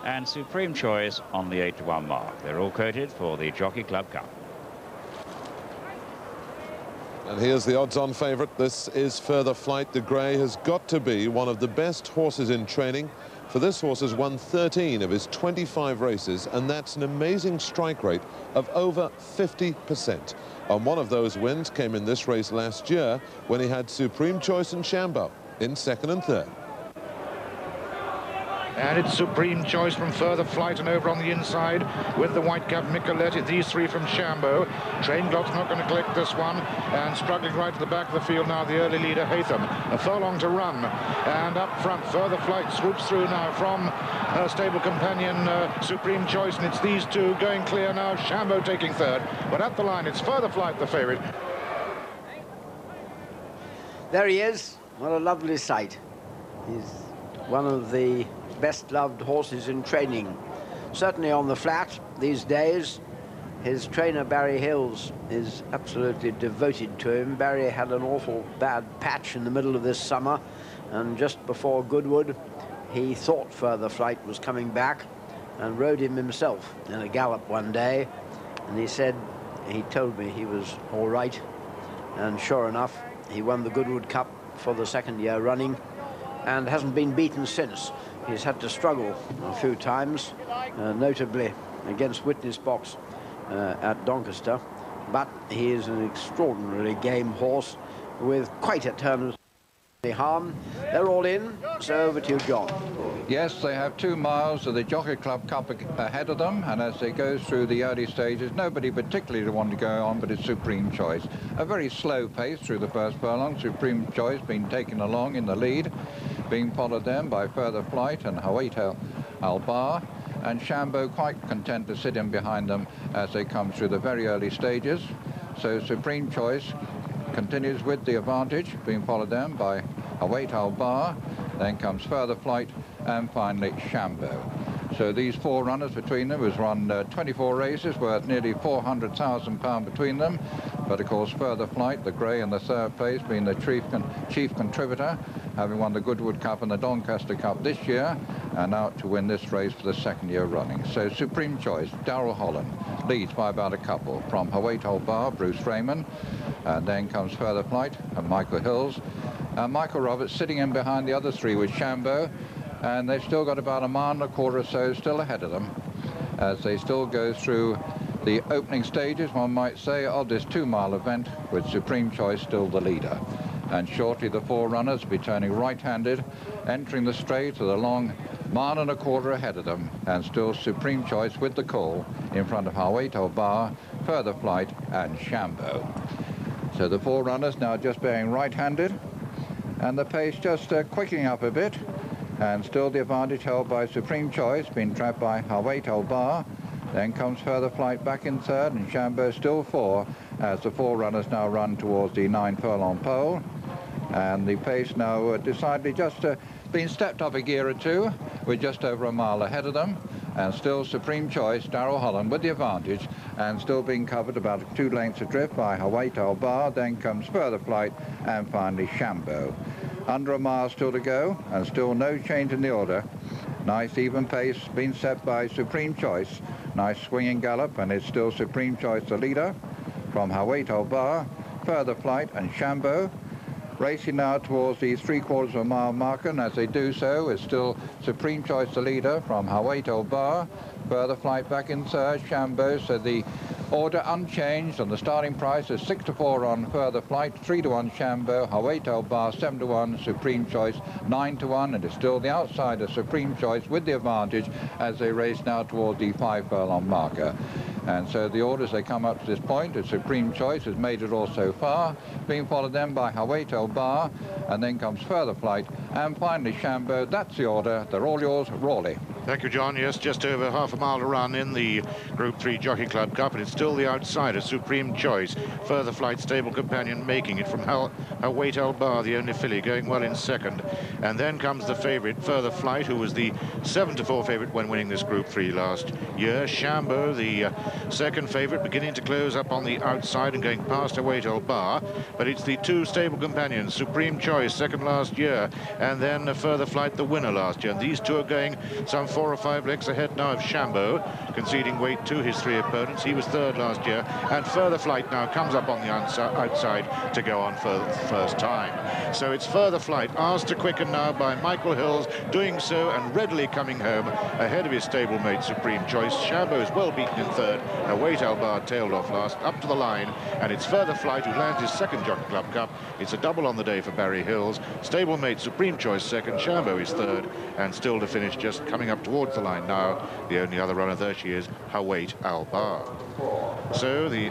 and Supreme Choice on the 8-to-1 mark. They're all quoted for the Jockey Club Cup. And here's the odds-on favourite. This is Further Flight. The grey has got to be one of the best horses in training, for this horse has won 13 of his 25 races, and that's an amazing strike rate of over 50%. And one of those wins came in this race last year when he had Supreme Choice and Shambo in second and third. And it's Supreme Choice from Further Flight, and over on the inside with the white cap Michelet. These three from Shambo. Train Glock's not going to collect this one, and struggling right to the back of the field now, the early leader Hatham. A furlong to run, and up front Further Flight swoops through now from her stable companion Supreme Choice, and it's these two going clear now. Shambo taking third, but at the line it's Further Flight the favourite. There he is. What a lovely sight. He's one of the best loved horses in training, certainly on the flat these days. His trainer Barry Hills is absolutely devoted to him. Barry had an awful bad patch in the middle of this summer, and just before Goodwood he thought Further Flight was coming back and rode him himself in a gallop one day, and he told me he was all right, and sure enough he won the Goodwood Cup for the second year running and hasn't been beaten since. He's had to struggle a few times, notably against Witness Box at Doncaster, but he is an extraordinarily game horse with quite a turn of harm. They're all in, so over to you, John. Yes, they have 2 miles of the Jockey Club Cup ahead of them, and as they go through the early stages, nobody particularly to want to go on, but it's Supreme Choice. A very slow pace through the first furlong. Supreme Choice being taken along in the lead, being followed then by Further Flight and Hawaii Albar, and Shambo quite content to sit in behind them as they come through the very early stages. So Supreme Choice continues with the advantage, being followed then by Hawaii Albar, then comes Further Flight, and finally Shambo. So these 4 runners between them has run 24 races worth nearly £400,000 between them. But of course Further Flight, the grey in the third place, being the chief contributor, having won the Goodwood Cup and the Doncaster Cup this year, and out to win this race for the second year running. So Supreme Choice, Darrell Holland, leads by about a couple from Hawaii Bar, Bruce Raymond, and then comes Further Flight and Michael Hills. Michael Roberts sitting in behind the other 3 with Shambo, and they've still got about 1.25 miles or so still ahead of them as they still go through the opening stages, one might say, of this 2-mile event, with Supreme Choice still the leader. And shortly the 4 runners will be turning right-handed, entering the straight with a long 1.25 miles ahead of them, and still Supreme Choice with the call in front of Hawaii Bar, Further Flight and Shambo. So the 4 runners now just bearing right-handed, and the pace just quickening up a bit, and still the advantage held by Supreme Choice, being trapped by Hawaii Bar. Then comes Further Flight back in third, and Shambo still 4, as the 4 runners now run towards the 9-furlong pole. And the pace now decidedly just been stepped up a gear or 2, with just over 1 mile ahead of them, and still Supreme Choice, Darrell Holland with the advantage, and still being covered about 2 lengths adrift by Hawaii Bar. Then comes Further Flight, and finally Shambo. Under 1 mile still to go, and still no change in the order. Nice even pace being set by Supreme Choice. Nice swinging gallop, and it's still Supreme Choice the leader from Hawaii Bar, Further Flight and Shambo. Racing now towards the 3/4 mile marker, and as they do so, it's still Supreme Choice the leader from Hawaii Bar, Further Flight back in third, Shambo. So the order unchanged, and the starting price is 6-4 on Further Flight, 3-1 Shambo, Hawaii Bar 7-1, Supreme Choice 9-1, and it's still the outsider Supreme Choice with the advantage as they race now towards the 5-furlong marker. And so the orders they come up to this point, is Supreme Choice has made it all so far, being followed then by Hawaii Bar, and then comes Further Flight, and finally Shambo. That's the order. They're all yours, Rawley. Thank you, John. Yes, just over half a mile to run in the Group 3 Jockey Club Cup, and it's still the outsider, Supreme Choice. Further Flight, stable companion, making it from Hawaii Bar, the only filly, going well in second. And then comes the favourite, Further Flight, who was the 7-4 favourite when winning this Group 3 last year. Shambo, the second favourite, beginning to close up on the outside and going past Hawaii Bar. But it's the 2 stable companions, Supreme Choice, second last year, and then Further Flight, the winner last year. And these 2 are going some around 4 or 5 lengths ahead now of Shambo, conceding weight to his 3 opponents. He was 3rd last year, and Further Flight now comes up on the outside to go on for the first time. So it's Further Flight, asked to quicken now by Michael Hills, doing so and readily coming home ahead of his stablemate Supreme Choice. Shambo is well beaten in 3rd. Await Albar tailed off last, up to the line, and it's Further Flight who lands his 2nd Jockey Club Cup. It's a double on the day for Barry Hills. Stablemate Supreme Choice 2nd, Shambo is 3rd, and still to finish, just coming up towards the line now. The only other runner, there she is, Await Albar. So the